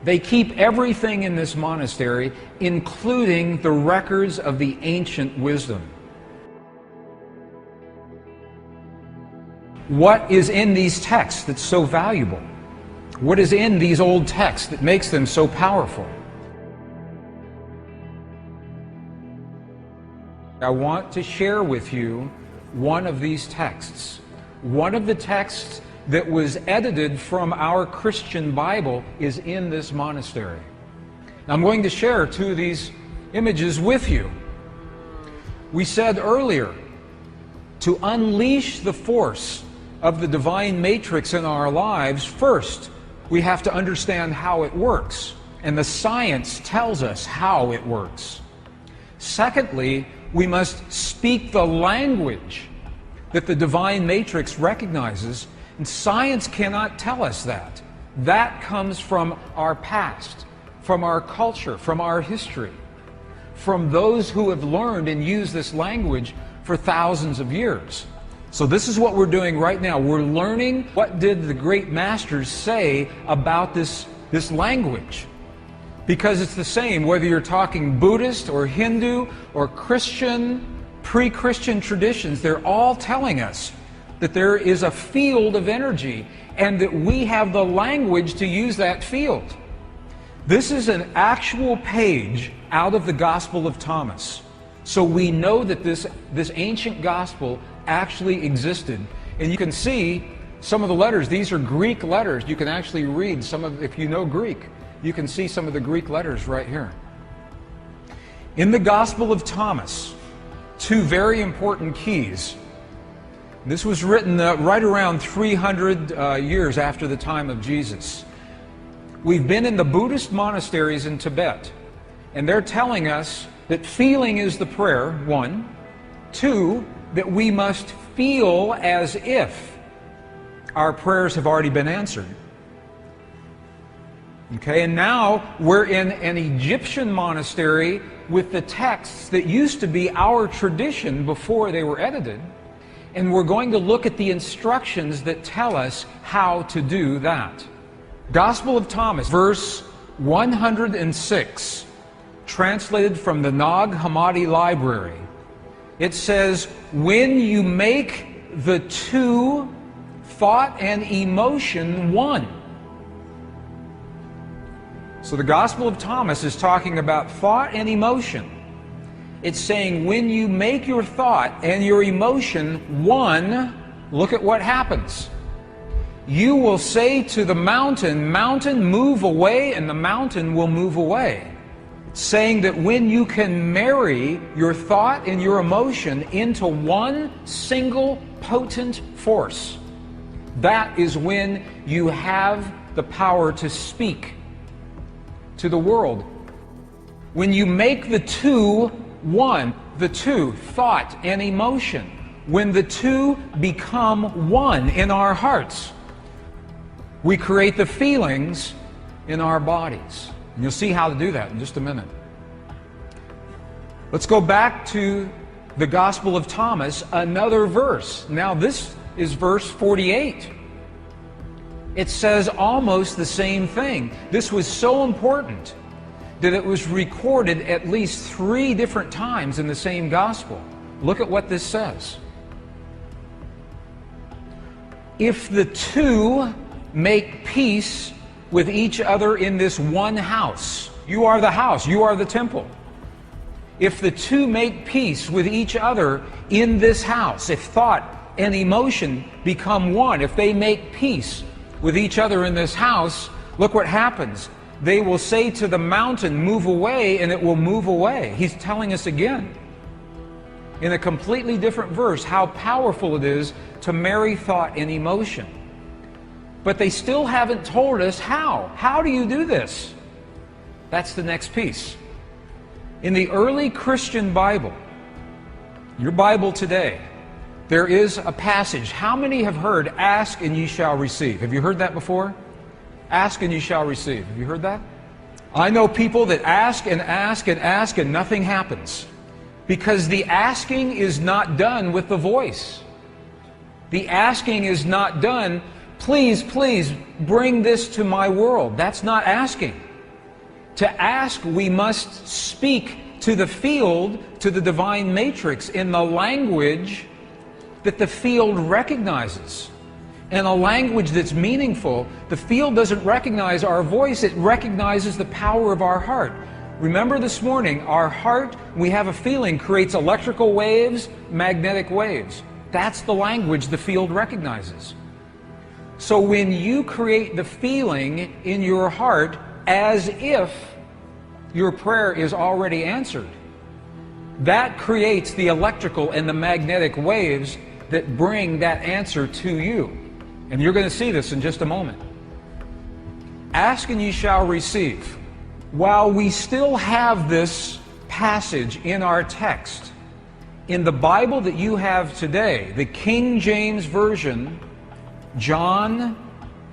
They keep everything in this monastery, including the records of the ancient wisdom. What is in these texts that's so valuable? What is in these old texts that makes them so powerful? I want to share with you one of these texts. One of the texts that was edited from our Christian Bible is in this monastery. Now, I'm going to share two of these images with you. We said earlier, to unleash the force of the divine matrix in our lives, first, we have to understand how it works, and the science tells us how it works. Secondly, we must speak the language that the divine matrix recognizes, and science cannot tell us that. That comes from our past, from our culture, from our history, from those who have learned and used this language for thousands of years. So this is what we're doing right now. We're learning what did the great masters say about this language. Because it's the same whether you're talking Buddhist or Hindu or Christian, pre-Christian traditions, they're all telling us that there is a field of energy and that we have the language to use that field. This is an actual page out of the Gospel of Thomas. So we know that this ancient gospel actually existed. And you can see some of the letters. These are Greek letters. You can actually read some of, if you know Greek, you can see some of the Greek letters right here. In the Gospel of Thomas, two very important keys. This was written right around 300 years after the time of Jesus. We've been in the Buddhist monasteries in Tibet, and they're telling us that feeling is the prayer, one. Two, that we must feel as if our prayers have already been answered. Okay, and now we're in an Egyptian monastery with the texts that used to be our tradition before they were edited, and we're going to look at the instructions that tell us how to do that. Gospel of Thomas, verse 106, translated from the Nag Hammadi Library. It says, when you make the two, thought and emotion, one. So the Gospel of Thomas is talking about thought and emotion. It's saying when you make your thought and your emotion one, look at what happens. You will say to the mountain, mountain, move away, and the mountain will move away. Saying that when you can marry your thought and your emotion into one single potent force, that is when you have the power to speak to the world. When you make the two one, the two, thought and emotion, when the two become one in our hearts, we create the feelings in our bodies. And you'll see how to do that in just a minute. Let's go back to the Gospel of Thomas, another verse. Now this is verse 48. It says almost the same thing. This was so important that it was recorded at least 3 different times in the same Gospel. Look at what this says. If the two make peace with each other in this one house. You are the house, you are the temple. If the two make peace with each other in this house, if thought and emotion become one, if they make peace with each other in this house, look what happens. They will say to the mountain, move away, and it will move away. He's telling us again, in a completely different verse, how powerful it is to marry thought and emotion. But they still haven't told us how. How do you do this? That's the next piece. In the early Christian Bible, your Bible today, there is a passage. How many have heard, ask and ye shall receive? Have you heard that before? Ask and ye shall receive. Have you heard that? I know people that ask and ask and ask and nothing happens. Because the asking is not done with the voice. The asking is not done, please, please, bring this to my world. That's not asking. To ask, we must speak to the field, to the divine matrix, in the language that the field recognizes. In a language that's meaningful. The field doesn't recognize our voice, it recognizes the power of our heart. Remember this morning, our heart, we have a feeling, creates electrical waves, magnetic waves. That's the language the field recognizes. So when you create the feeling in your heart as if your prayer is already answered, that creates the electrical and the magnetic waves that bring that answer to you. And you're going to see this in just a moment. Ask and ye shall receive. While we still have this passage in our text, in the Bible that you have today, the King James Version, John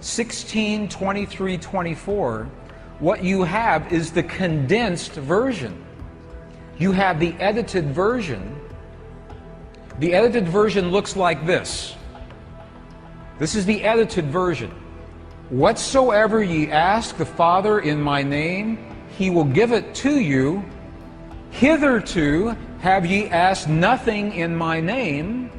16:23-24, what you have is the condensed version. You have the edited version. The edited version looks like this. This is the edited version. Whatsoever ye ask the Father in my name, he will give it to you. Hitherto have ye asked nothing in my name.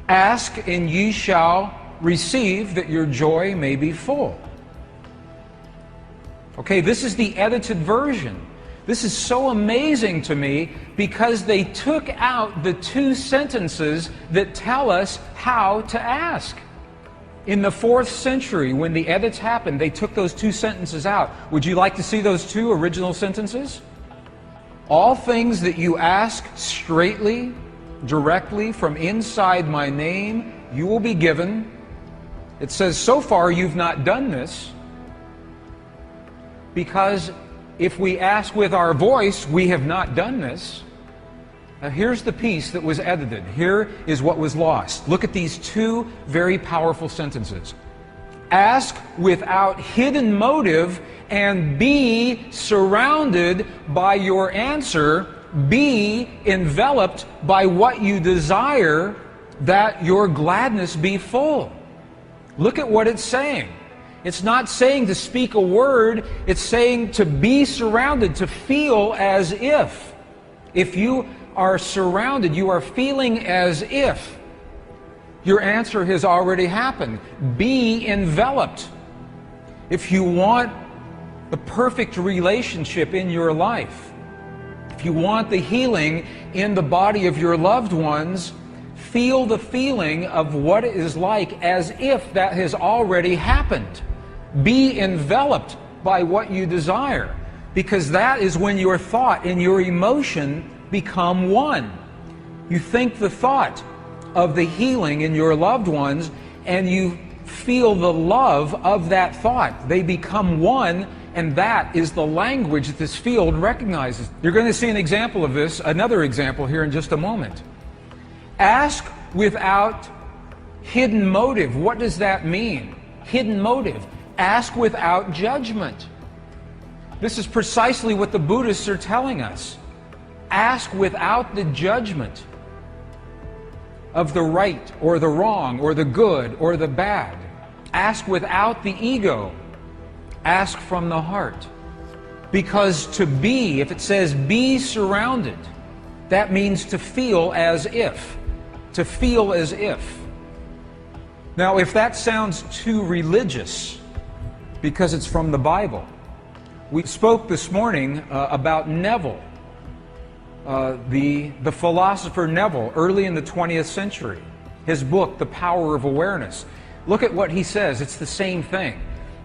Ask and ye shall receive, that your joy may be full. Okay, this is the edited version. This is so amazing to me because they took out the two sentences that tell us how to ask. In the 4th century, when the edits happened, they took those two sentences out. Would you like to see those two original sentences? All things that you ask straightly, directly, from inside my name, you will be given. It says, so far you've not done this, because if we ask with our voice, we have not done this. Now here's the piece that was edited. Here is what was lost. Look at these two very powerful sentences. Ask without hidden motive and be surrounded by your answer. Be enveloped by what you desire, that your gladness be full. Look at what it's saying. It's not saying to speak a word, it's saying to be surrounded, to feel as if. If you are surrounded, you are feeling as if your answer has already happened. Be enveloped. If you want the perfect relationship in your life, if you want the healing in the body of your loved ones, feel the feeling of what it is like as if that has already happened. Be enveloped by what you desire, because that is when your thought and your emotion become one. You think the thought of the healing in your loved ones, and you feel the love of that thought. They become one, and that is the language that this field recognizes. You're going to see an example of this, another example here in just a moment. Ask without hidden motive. What does that mean? Hidden motive. Ask without judgment. This is precisely what the Buddhists are telling us. Ask without the judgment of the right or the wrong or the good or the bad. Ask without the ego. Ask from the heart. Because to be, if it says be surrounded, that means to feel as if. To feel as if. Now, if that sounds too religious, because it's from the Bible, we spoke this morning about Neville. The philosopher Neville, early in the 20th century, his book, The Power of Awareness. Look at what he says. It's the same thing.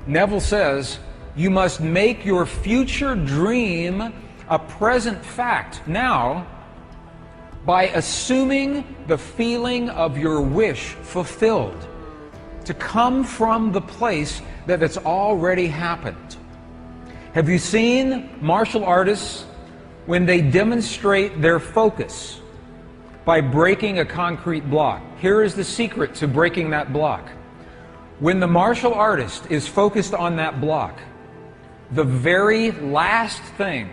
Neville says, you must make your future dream a present fact now by assuming the feeling of your wish fulfilled, to come from the place that it's already happened. Have you seen martial artists when they demonstrate their focus by breaking a concrete block? Here is the secret to breaking that block. When the martial artist is focused on that block, the very last thing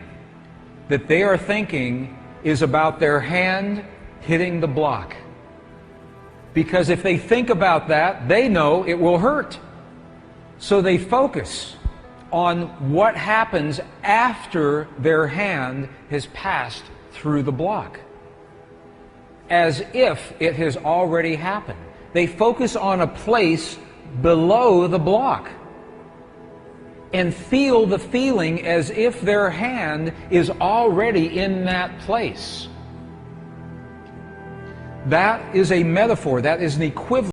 that they are thinking is about their hand hitting the block. Because if they think about that, they know it will hurt. So they focus on what happens after their hand has passed through the block, as if it has already happened. They focus on a place below the block and feel the feeling as if their hand is already in that place. That is a metaphor. That is an equivalent